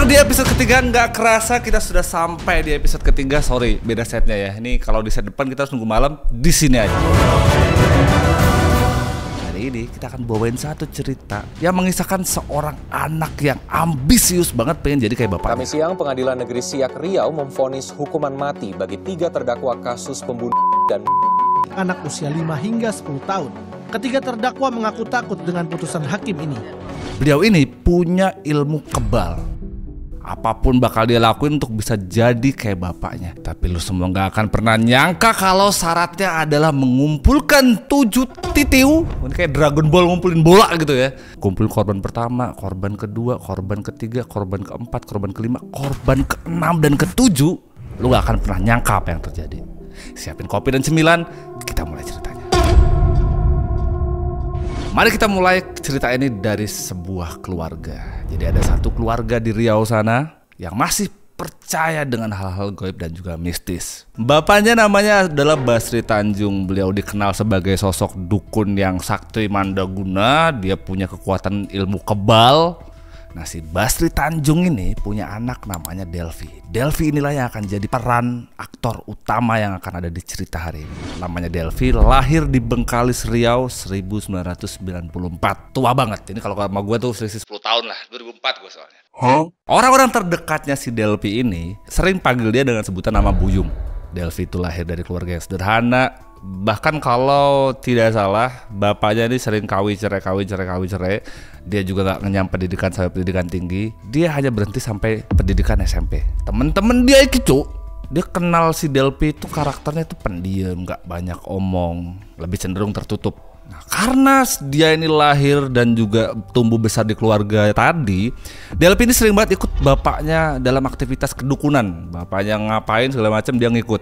Menyimak di episode ketiga, nggak kerasa kita sudah sampai di episode ketiga. Sorry, beda setnya ya. Ini kalau di set depan kita harus nunggu malam, di sini aja. Hari ini kita akan bawain satu cerita yang mengisahkan seorang anak yang ambisius banget pengen jadi kayak bapaknya. Kami siang, Pengadilan Negeri Siak Riau memvonis hukuman mati bagi 3 terdakwa kasus pembunuhan dan anak usia 5 hingga 10 tahun. Ketiga terdakwa mengaku takut dengan putusan hakim ini. Beliau ini punya ilmu kebal. Apapun bakal dia lakuin untuk bisa jadi kayak bapaknya. Tapi lu semua gak akan pernah nyangka kalau syaratnya adalah mengumpulkan 7 titiu. Ini kayak Dragon Ball ngumpulin bola gitu ya. Kumpul korban pertama, korban kedua, korban ketiga, korban keempat, korban kelima, korban keenam dan ketujuh. Lu gak akan pernah nyangka apa yang terjadi. Siapin kopi dan cemilan, kita mulai ceritanya. Mari kita mulai cerita ini dari sebuah keluarga. Jadi ada satu keluarga di Riau sana yang masih percaya dengan hal-hal gaib dan juga mistis. Bapaknya namanya adalah Basri Tanjung. Beliau dikenal sebagai sosok dukun yang sakti mandaguna. Dia punya kekuatan ilmu kebal. Nah, si Basri Tanjung ini punya anak namanya Delvi. Delvi inilah yang akan jadi peran aktor utama yang akan ada di cerita hari ini. Namanya Delvi, lahir di Bengkalis, Riau 1994. Tua banget. Ini kalau sama gue tuh selisih 10 tahun lah. 2004 gue soalnya. Orang-orang terdekatnya si Delvi ini sering panggil dia dengan sebutan nama Buyung. Delvi itu lahir dari keluarga yang sederhana. Bahkan kalau tidak salah, bapaknya ini sering kawin cerai. Dia juga gak nyampe pendidikan sampai pendidikan tinggi. Dia hanya berhenti sampai pendidikan SMP. Temen-temen dia itu, dia kenal si Delvi itu karakternya itu pendiam, gak banyak omong, lebih cenderung tertutup. Nah, karena dia ini lahir dan juga tumbuh besar di keluarga tadi, Delvi ini sering banget ikut bapaknya dalam aktivitas kedukunan. Bapaknya ngapain segala macam dia ngikut.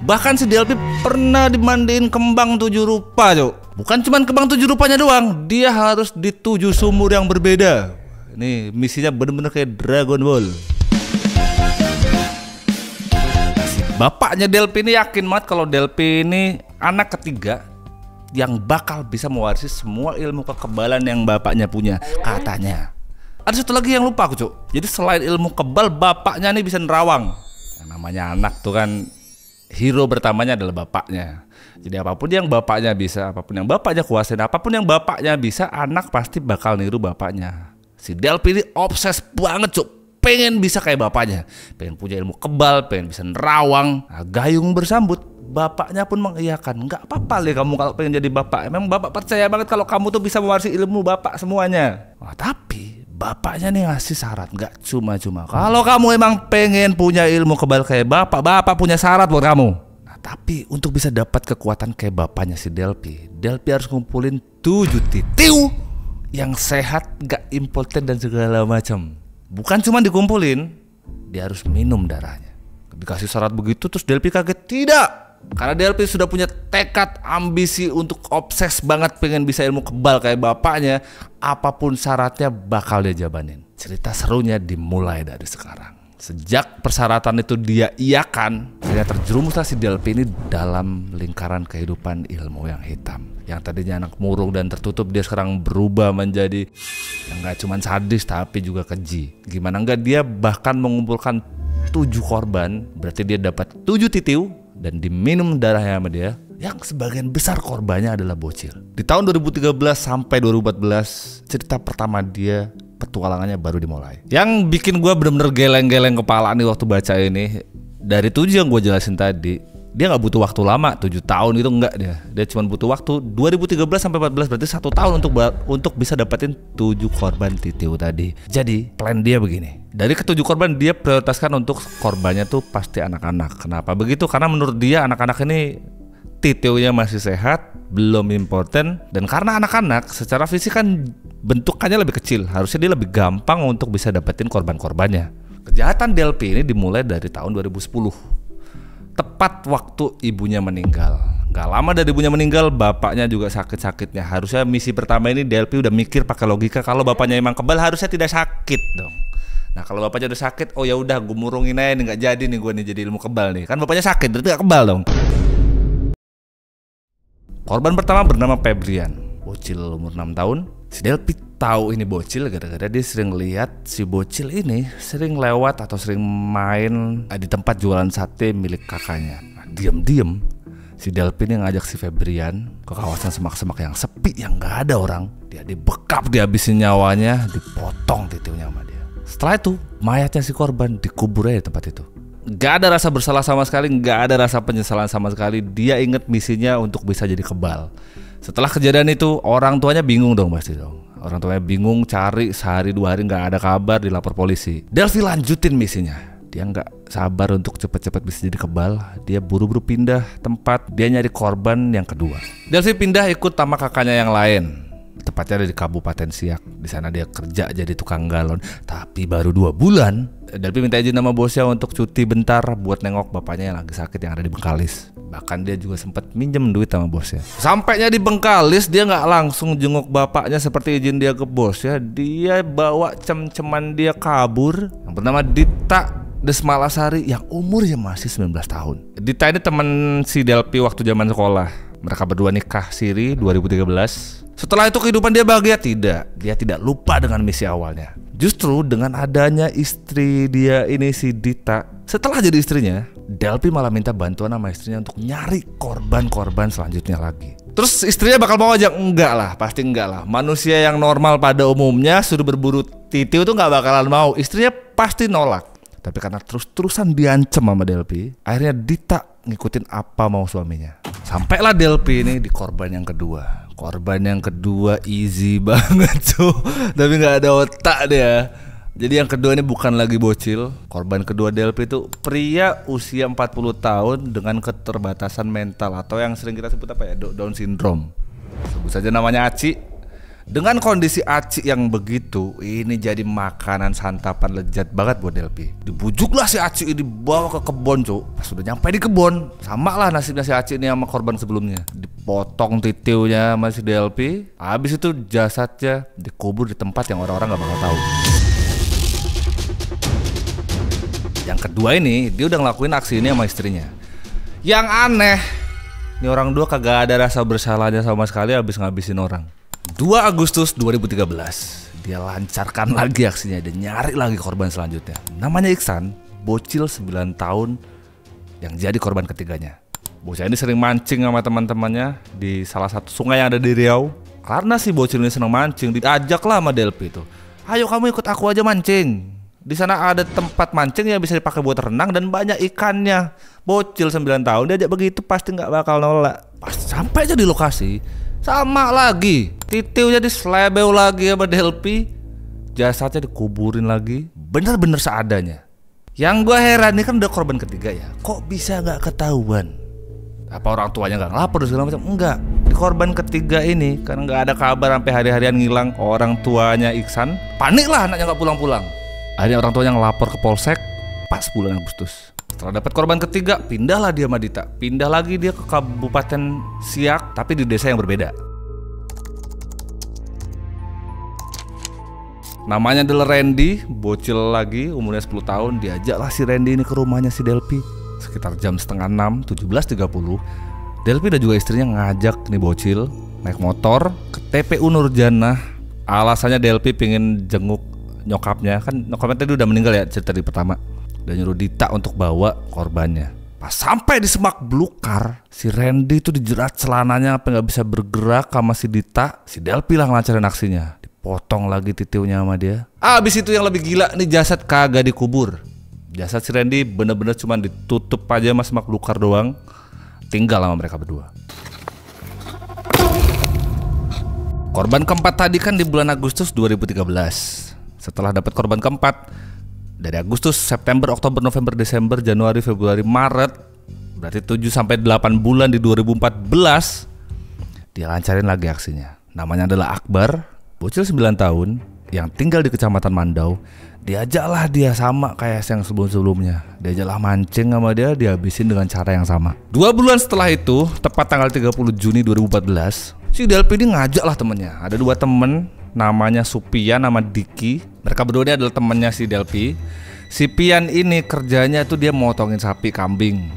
Bahkan si Delvi pernah dimandiin kembang 7 rupa, Cok. Bukan cuma kembang 7 rupanya doang, dia harus di 7 sumur yang berbeda. Ini misinya bener-bener kayak Dragon Ball. Si bapaknya Delvi ini yakin banget kalau Delvi ini anak ketiga yang bakal bisa mewarisi semua ilmu kekebalan yang bapaknya punya, katanya. Ada satu lagi yang lupa aku, Cok. Jadi selain ilmu kebal, bapaknya nih bisa nerawang. Yang namanya anak tuh kan, hero pertamanya adalah bapaknya. Jadi apapun yang bapaknya bisa, apapun yang bapaknya kuasain, apapun yang bapaknya bisa, anak pasti bakal niru bapaknya. Si Delvi ini obses banget, Cuk. Pengen bisa kayak bapaknya. Pengen punya ilmu kebal, pengen bisa nerawang. Nah, gayung bersambut. Bapaknya pun mengiyakan. Enggak apa-apa deh kamu kalau pengen jadi bapak. Memang bapak percaya banget kalau kamu tuh bisa mewarisi ilmu bapak semuanya. Wah, tapi bapaknya nih ngasih syarat, nggak cuma-cuma. Kalau kamu emang pengen punya ilmu kebal kayak bapak, bapak punya syarat buat kamu. Nah, tapi untuk bisa dapat kekuatan kayak bapaknya si Delvi harus ngumpulin 7 titiu yang sehat, nggak impoten dan segala macam. Bukan cuma dikumpulin, dia harus minum darahnya. Dikasih syarat begitu, terus Delvi kaget. Tidak! Karena Delvi sudah punya tekad, ambisi untuk obses banget pengen bisa ilmu kebal kayak bapaknya. Apapun syaratnya bakal dia jabanin. Cerita serunya dimulai dari sekarang. Sejak persyaratan itu dia iakan, akhirnya terjerumuslah si Delvi ini dalam lingkaran kehidupan ilmu yang hitam. Yang tadinya anak murung dan tertutup, dia sekarang berubah menjadi yang gak cuma sadis tapi juga keji. Gimana enggak, dia bahkan mengumpulkan 7 korban. Berarti dia dapat 7 titiu dan diminum darahnya sama dia, yang sebagian besar korbannya adalah bocil. Di tahun 2013 sampai 2014, cerita pertama dia, petualangannya baru dimulai. Yang bikin gue bener-bener geleng-geleng kepala nih waktu baca ini, dari 7 yang gue jelasin tadi, dia gak butuh waktu lama, 7 tahun itu enggak dia. Dia cuma butuh waktu 2013 sampai 14, berarti 1 tahun untuk bisa dapetin 7 korban titiu tadi. Jadi plan dia begini. Dari ke-7 korban dia prioritaskan untuk korbannya tuh pasti anak-anak. Kenapa begitu? Karena menurut dia anak-anak ini titiunya masih sehat, belum impoten, dan karena anak-anak secara fisik kan bentukannya lebih kecil, harusnya dia lebih gampang untuk bisa dapetin korban-korbannya. Kejahatan Delvi ini dimulai dari tahun 2010. Tepat waktu ibunya meninggal. Gak lama dari ibunya meninggal, bapaknya juga sakit-sakitnya. Harusnya misi pertama ini Delvi udah mikir pakai logika, kalau bapaknya emang kebal harusnya tidak sakit dong. Nah, kalau bapaknya udah sakit, oh ya udah gue murungin aja nih, nggak jadi nih gue nih jadi ilmu kebal nih. Kan bapaknya sakit, berarti gak kebal dong. Korban pertama bernama Febrian, bocil umur 6 tahun. Si Delpi tahu ini bocil gara-gara dia sering lihat si bocil ini sering lewat atau sering main di tempat jualan sate milik kakaknya. Nah, diam-diam si Delpi ini ngajak si Febrian ke kawasan semak-semak yang sepi, yang gak ada orang. Dia dibekap, dihabisin nyawanya, dipotong titiknya sama dia. Setelah itu mayatnya si korban dikubur aja di tempat itu. Gak ada rasa bersalah sama sekali, gak ada rasa penyesalan sama sekali. Dia inget misinya untuk bisa jadi kebal. Setelah kejadian itu orang tuanya bingung dong pasti dong. Orang tuanya bingung, cari sehari 2 hari gak ada kabar, dilapor polisi. Delpi lanjutin misinya. Dia gak sabar untuk cepet-cepet bisa jadi kebal. Dia buru-buru pindah tempat. Dia nyari korban yang kedua. Delpi pindah ikut sama kakaknya yang lain. Tepatnya ada di Kabupaten Siak. Di sana dia kerja jadi tukang galon. Tapi baru 2 bulan Delpi minta izin sama bosnya untuk cuti bentar buat nengok bapaknya yang lagi sakit yang ada di Bengkalis. Bahkan dia juga sempat minjem duit sama bosnya. Sampainya di Bengkalis, dia nggak langsung jenguk bapaknya seperti izin dia ke bosnya. Dia bawa cem-ceman dia kabur yang bernama Dita Desmalasari yang umurnya masih 19 tahun. Dita ini teman si Delpi waktu zaman sekolah. Mereka berdua nikah siri 2013. Setelah itu kehidupan dia bahagia? Tidak. Dia tidak lupa dengan misi awalnya. Justru dengan adanya istri dia ini si Dita, setelah jadi istrinya, Delpi malah minta bantuan sama istrinya untuk nyari korban-korban selanjutnya lagi. Terus istrinya bakal mau aja? Enggak lah, pasti enggak lah. Manusia yang normal pada umumnya suruh berburu titiu tuh gak bakalan mau. Istrinya pasti nolak. Tapi karena terus-terusan diancam sama Delpi, akhirnya Dita ngikutin apa mau suaminya. Sampailah Delpi ini di korban yang kedua. Korban yang kedua easy banget cuy, tapi gak ada otak dia. Jadi yang kedua ini bukan lagi bocil. Korban kedua Delpi itu pria usia 40 tahun dengan keterbatasan mental atau yang sering kita sebut apa ya, Down syndrome. Sebut saja namanya Aci. Dengan kondisi Aci yang begitu, ini jadi makanan santapan lezat banget buat Delpi. Dibujuklah si Aci ini dibawa ke kebon cuy. Pas sudah nyampe di kebon, sama lah nasibnya si Aci ini sama korban sebelumnya. Dipotong titiunya sama si Delpi. Habis itu jasadnya dikubur di tempat yang orang-orang gak bakal tahu. Yang kedua ini, dia udah ngelakuin aksi ini sama istrinya. Yang aneh, ini orang dua kagak ada rasa bersalahnya sama sekali habis ngabisin orang. 2 Agustus 2013, dia lancarkan lagi aksinya. Dia nyari lagi korban selanjutnya. Namanya Iksan, bocil 9 tahun yang jadi korban ketiganya. Bocil ini sering mancing sama teman-temannya di salah satu sungai yang ada di Riau. Karena si bocil ini senang mancing, diajaklah sama Delpi itu. Ayo kamu ikut aku aja mancing. Di sana ada tempat mancing yang bisa dipakai buat renang dan banyak ikannya. Bocil 9 tahun diajak begitu pasti nggak bakal nolak. Pas sampai aja di lokasi, sama lagi, titiunya diselebeu lagi sama Delpi. Jasadnya dikuburin lagi, bener-bener seadanya. Yang gue heran nih, kan udah korban ketiga ya, kok bisa gak ketahuan? Apa orang tuanya gak ngelapor dan segala macam? Enggak. Di korban ketiga ini, karena gak ada kabar sampai hari-harian ngilang, orang tuanya Iksan panik lah anaknya gak pulang-pulang. Akhirnya orang tuanya ngelapor ke Polsek pas bulan Agustus. Setelah dapat korban ketiga, pindahlah dia sama Dita. Pindah lagi dia ke Kabupaten Siak, tapi di desa yang berbeda. Namanya adalah Randy, bocil lagi, umurnya 10 tahun. Diajaklah si Randy ini ke rumahnya si Delpi. Sekitar jam 5:30, 17.30, Delpi dan juga istrinya ngajak nih bocil naik motor ke TPU Nurjanah. Alasannya Delpi pengen jenguk nyokapnya. Kan nyokapnya tadi udah meninggal ya cerita di pertama. Dan nyuruh Dita untuk bawa korbannya. Pas sampai di semak belukar, si Randy itu dijerat celananya sampai nggak bisa bergerak sama si Dita. Si Delpi lah ngelancarin aksinya. Dipotong lagi titiunya sama dia. Abis itu yang lebih gila, nih jasad kagak dikubur. Jasad si Randy bener-bener cuma ditutup aja sama semak belukar doang. Tinggal sama mereka berdua. Korban keempat tadi kan di bulan Agustus 2013. Setelah dapat korban keempat, dari Agustus, September, Oktober, November, Desember, Januari, Februari, Maret, berarti 7-8 bulan di 2014, dia lancarin lagi aksinya. Namanya adalah Akbar, bocil 9 tahun yang tinggal di Kecamatan Mandau. Diajaklah dia sama kayak yang sebelum-sebelumnya. Diajaklah mancing sama dia, dihabisin dengan cara yang sama. 2 bulan setelah itu, tepat tanggal 30 Juni 2014, si Delpi ini ngajaklah temennya. Ada 2 temen, namanya Supian sama Diki. Mereka berdua ini adalah temannya si Delpi. Si Pian ini kerjanya tuh dia motongin sapi, kambing.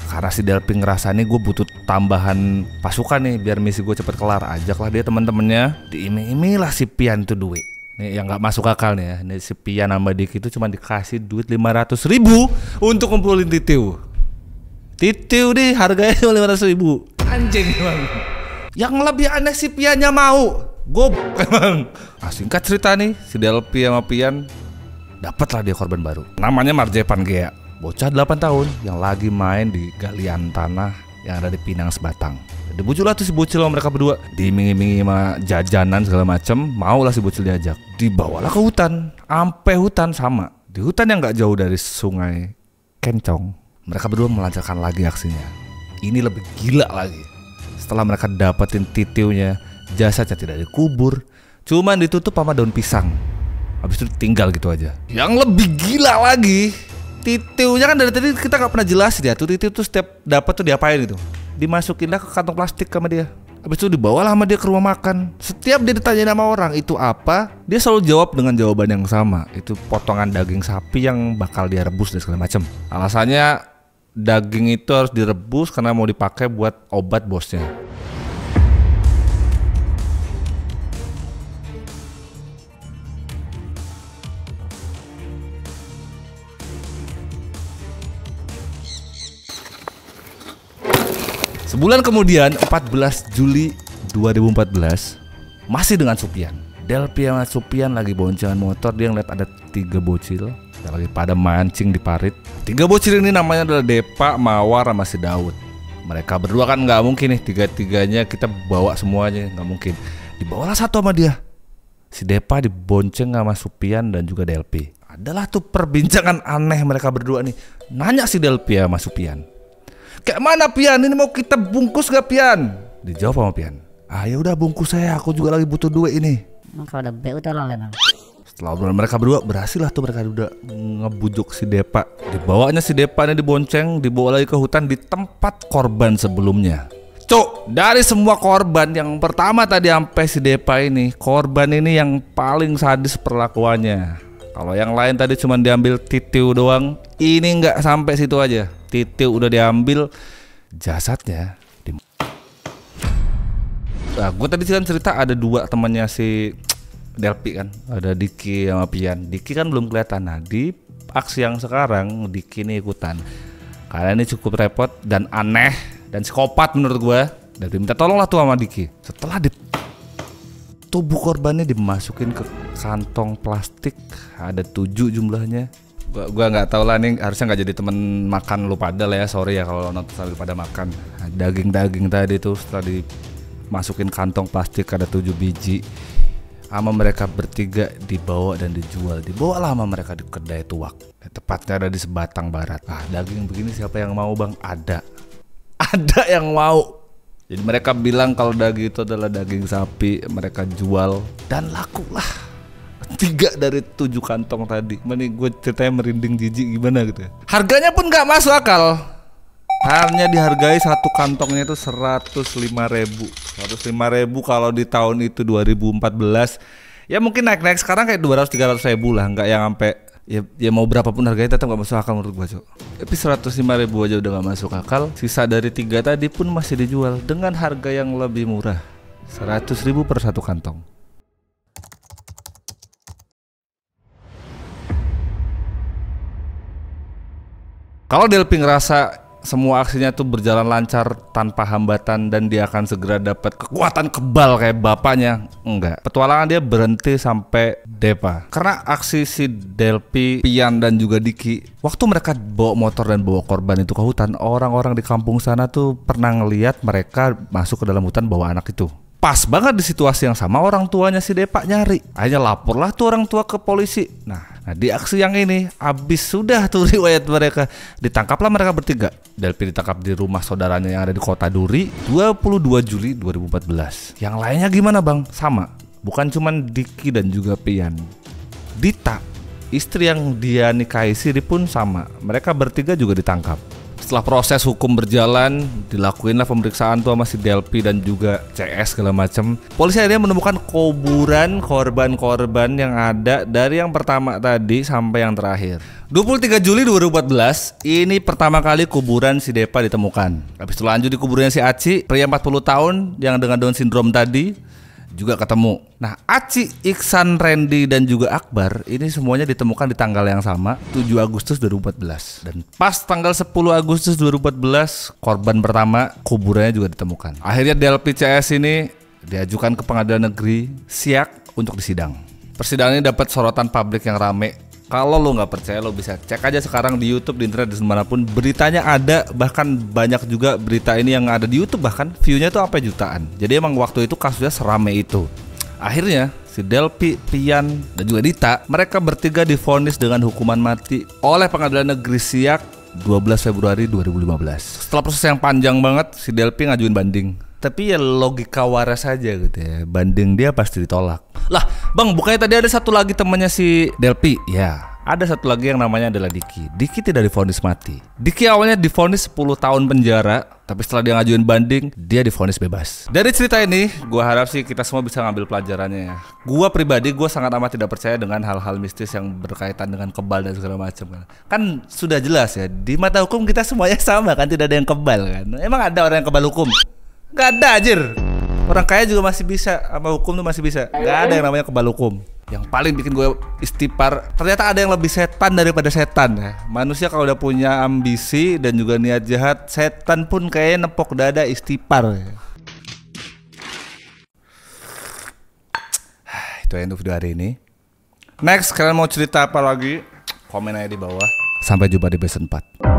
Karena si Delpi ngerasa nih gue butuh tambahan pasukan nih biar misi gue cepet kelar. Ajaklah dia teman-temannya, diiming-iming lah si Pian tuh duit. Nih yang nggak masuk akal nih ya, nih si Pian sama Diki itu cuma dikasih duit 500.000 untuk kumpulin Titiu. Titiu nih harganya cuma 500.000. Anjing emang. Yang lebih aneh si Piannya mau. Emang. Nah, singkat cerita nih, si Delpi sama Pian dapatlah dia korban baru. Namanya Marjepan Gea, bocah 8 tahun yang lagi main di galian tanah yang ada di Pinang Sebatang. Dibujuk lah tuh si bocil sama mereka berdua, diiming-imingi sama jajanan segala macem. Maulah si bocil diajak, dibawalah ke hutan, ampe hutan sama di hutan yang nggak jauh dari sungai Kencong. Mereka berdua melancarkan lagi aksinya. Ini lebih gila lagi. Setelah mereka dapetin Titiunya, jasadnya tidak dikubur, cuman ditutup sama daun pisang. Habis itu tinggal gitu aja. Yang lebih gila lagi, Titiunya kan dari tadi kita nggak pernah jelasin ya. Tuh Titiu tuh setiap dapat tuh diapain gitu? Dimasukinlah ke kantong plastik sama dia. Habis itu dibawalah sama dia ke rumah makan. Setiap dia ditanyain sama orang itu apa, dia selalu jawab dengan jawaban yang sama. Itu potongan daging sapi yang bakal dia rebus dan segala macam. Alasannya daging itu harus direbus karena mau dipakai buat obat bosnya. Sebulan kemudian, 14 Juli 2014, masih dengan Supian. Delpi sama Supian lagi boncengan motor. Dia ngeliat ada 3 bocil yang lagi pada mancing di parit. 3 bocil ini namanya adalah Depa, Mawar, sama si Daud. Mereka berdua kan nggak mungkin nih tiga-tiganya kita bawa semuanya, nggak mungkin. Dibawalah satu sama dia. Si Depa dibonceng sama Supian dan juga Delpi. Adalah tuh perbincangan aneh mereka berdua nih. Nanya si Delpi sama Supian, kayak mana Pian? Ini mau kita bungkus gak Pian? Dijawab sama Pian, ah ya udah bungkus saya, aku juga lagi butuh duit ini. Kalau ada BU tolong emang. Setelah obrolan mereka berdua, berhasil lah tuh mereka udah ngebujuk si Depa. Dibawanya si Depa ini dibonceng, dibawa lagi ke hutan di tempat korban sebelumnya. Cuk, dari semua korban yang pertama tadi sampai si Depa ini, korban ini yang paling sadis perlakuannya. Kalau yang lain tadi cuma diambil Titiu doang, ini nggak sampai situ aja. Titiu udah diambil, jasadnya nah, gue tadi kan cerita ada 2 temannya si Delpi kan, ada Diki sama Pian. Diki kan belum kelihatan. Nah di aksi yang sekarang Diki ini ikutan. Karena ini cukup repot dan aneh dan psikopat menurut gue. Delpi minta tolong lah tuh sama Diki. Setelah tubuh korbannya dimasukin ke kantong plastik, ada 7 jumlahnya. Gua nggak tahu lah, nih harusnya nggak jadi temen makan lu pada lah ya, sorry ya kalau nonton sambil pada makan. Nah, daging tadi tuh setelah dimasukin kantong plastik ada 7 biji, sama mereka bertiga dibawa dan dijual. Dibawa lah sama mereka di kedai tuak, tepatnya ada di Sebatang Barat. Ah, daging begini siapa yang mau bang? Ada yang mau. Jadi mereka bilang kalau daging itu adalah daging sapi, mereka jual dan laku lah. 3 dari 7 kantong tadi. Mending gue ceritanya merinding jijik gimana gitu ya. Harganya pun gak masuk akal. Hanya dihargai satu kantongnya itu 105.000. 105.000 kalau di tahun itu 2014. Ya mungkin naik-naik sekarang kayak 200-300 ribu lah. Nggak yang sampai ya mau berapapun harganya tetap gak masuk akal menurut gue, Cok. Tapi 105.000 aja udah gak masuk akal. Sisa dari 3 tadi pun masih dijual dengan harga yang lebih murah, 100.000 per satu kantong. Kalau Delpi ngerasa semua aksinya tuh berjalan lancar tanpa hambatan dan dia akan segera dapat kekuatan kebal kayak bapaknya, enggak. Petualangan dia berhenti sampai Depa. Karena aksi si Delpi, Pian dan juga Diki, waktu mereka bawa motor dan bawa korban itu ke hutan, orang-orang di kampung sana tuh pernah ngelihat mereka masuk ke dalam hutan bawa anak itu. Pas banget di situasi yang sama orang tuanya si Depa nyari. Akhirnya laporlah tuh orang tua ke polisi. Nah di aksi yang ini abis sudah tuh riwayat mereka, ditangkaplah mereka bertiga. Delpi ditangkap di rumah saudaranya yang ada di Kota Duri 22 Juli 2014. Yang lainnya gimana bang? Sama, bukan cuman Diki dan juga Pian. Dita, istri yang dia nikahi Siri pun sama. Mereka bertiga juga ditangkap. Setelah proses hukum berjalan, dilakuinlah pemeriksaan tuh sama si Delpi dan juga CS segala macam. Polisi akhirnya menemukan kuburan korban-korban yang ada dari yang pertama tadi sampai yang terakhir. 23 Juli 2014, ini pertama kali kuburan si Depa ditemukan. Habis itu lanjut di kuburannya si Aci, pria 40 tahun yang dengan Down syndrome tadi juga ketemu. Nah, Aci, Iksan, Randy dan juga Akbar ini semuanya ditemukan di tanggal yang sama, 7 Agustus 2014. Dan pas tanggal 10 Agustus 2014, korban pertama kuburannya juga ditemukan. Akhirnya Delpi CS ini diajukan ke Pengadilan Negeri Siak untuk disidang. Persidangan ini dapat sorotan publik yang rame. Kalau lo nggak percaya, lo bisa cek aja sekarang di YouTube, di internet, di dimanapun. Beritanya ada, bahkan banyak juga berita ini yang ada di YouTube, bahkan view-nya tuh apa jutaan. Jadi emang waktu itu kasusnya serame itu. Akhirnya si Delpi, Pian, dan juga Dita, mereka bertiga divonis dengan hukuman mati oleh Pengadilan Negeri Siak 12 Februari 2015. Setelah proses yang panjang banget, si Delpi ngajuin banding. Tapi ya logika waras aja gitu ya, banding dia pasti ditolak. Lah bang, bukannya tadi ada satu lagi temannya si Delpi? Ya, ada satu lagi yang namanya adalah Diki. Diki tidak divonis mati. Diki awalnya divonis 10 tahun penjara, tapi setelah dia ngajuin banding, dia divonis bebas. Dari cerita ini, gue harap sih kita semua bisa ngambil pelajarannya ya. Gue pribadi, gue sangat amat tidak percaya dengan hal-hal mistis yang berkaitan dengan kebal dan segala macam kan. Kan sudah jelas ya, di mata hukum kita semuanya sama kan, tidak ada yang kebal kan. Emang ada orang yang kebal hukum? Gak ada anjir. Orang kaya juga masih bisa, sama hukum tuh masih bisa. Gak ada yang namanya kebal hukum. Yang paling bikin gue istighfar, ternyata ada yang lebih setan daripada setan ya. Manusia kalau udah punya ambisi dan juga niat jahat, setan pun kayaknya nepok dada istighfar ya. Itu yang untuk video hari ini. Next, kalian mau cerita apa lagi? Komen aja di bawah. Sampai jumpa di episode 4.